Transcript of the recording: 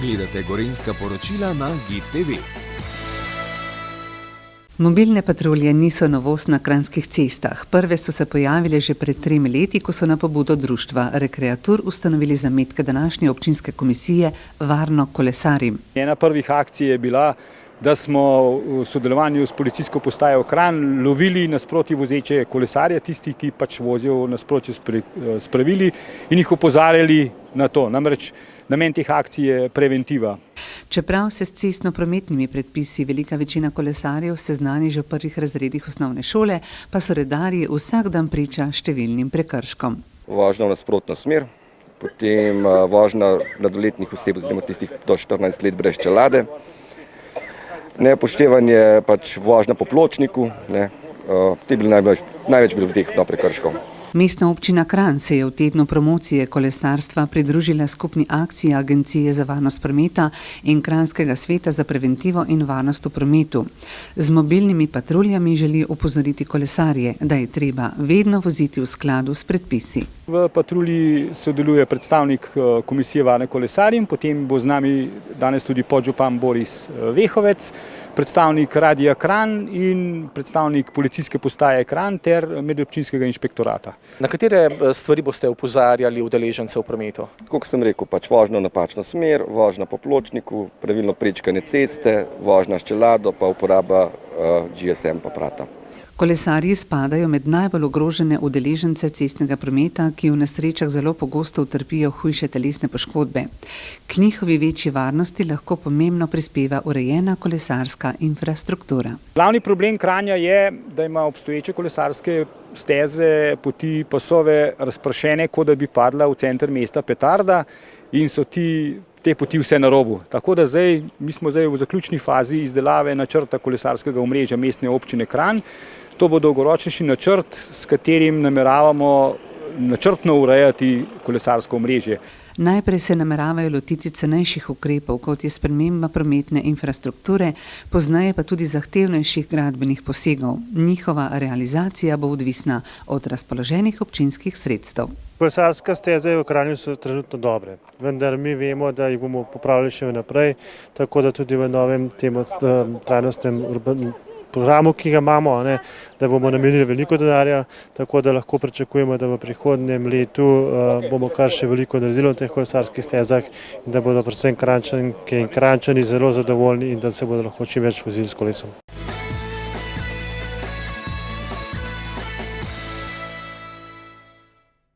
Gledate Gorenjska poročila na GID TV. Mobilne patrulje niso novost na kranjskih cestah. Prve so se pojavile že pred 3 leti, ko so na pobudo društva Rekreatur ustanovili zametke današnje občinske komisije Varno kolesarim. Ena prvih akcij je bila, da smo v sodelovanju s policijsko postajo Kranj lovili nasproti vozeče kolesarje, tisti, ki pač vozijo v nasprotju s pravili, in jih opozarjali na to. Namreč namen teh akcij je preventiva. Čeprav se s cestno-prometnimi predpisi velika večina kolesarjev seznani že v prvih razredih osnovne šole, pa so redarji vsak dan priča številnim prekrškom. Vožnja v nasprotno smer, potem vožnja mladoletnih oseb oziroma tistih do 14 let brez čelade, neupoštevanje pač vožnja po pločniku, največ bilo teh prekrškov. Mestna občina Kranj se je v tednu promocije kolesarstva pridružila skupni akciji Agencije za varnost prometa in Kranjskega sveta za preventivo in varnost v prometu. Z mobilnimi patruljami želi opozoriti kolesarje, da je treba vedno voziti v skladu s predpisi. V patrulji sodeluje predstavnik Komisije Varne kolesarjem, potem bo z nami danes tudi podžupan Boris Vehovec, predstavnik Radia Kranj in predstavnik policijske postaje Kranj ter medobčinskega inšpektorata. Na katere stvari boste opozarjali udeležence v prometu? Kot sem rekel, pač vožnja v napačno smer, vožnja po pločniku, pravilno prečkanje ceste, vožnja s čelado pa uporaba GSM aparata. Kolesarji spadajo med najbolj ogrožene udeležence cestnega prometa, ki v nesrečah zelo pogosto utrpijo hujše telesne poškodbe. K njihovi večji varnosti lahko pomembno prispeva urejena kolesarska infrastruktura. Glavni problem Kranja je, da ima obstoječe kolesarske steze, poti, pasove razpršene, kot da bi padla v center mesta petarda, in so te poti vse na robu. Tako da mi smo zdaj v zaključni fazi izdelave načrta kolesarskega omrežja mestne občine Kranj. To bo dolgoročnejši načrt, s katerim nameravamo načrtno urejati kolesarsko omrežje. Najprej se nameravajo lotiti cenejših ukrepov, kot je sprememba prometne infrastrukture, pozneje pa tudi zahtevnejših gradbenih posegov. Njihova realizacija bo odvisna od razpoloženih občinskih sredstev. Kolesarske steze v Kranju so trenutno dobre, vendar mi vemo, da jih bomo popravili še naprej, tako da tudi v novem trajnostnem programu, ki ga imamo, da bomo namenili veliko denarja, tako da lahko pričakujemo, da v prihodnjem letu bomo kar še veliko naredili v teh kolesarskih stezah in da bodo predvsem Kranjčanke in Kranjčani zelo zadovoljni in da se bodo lahko čim več vozili s kolesom.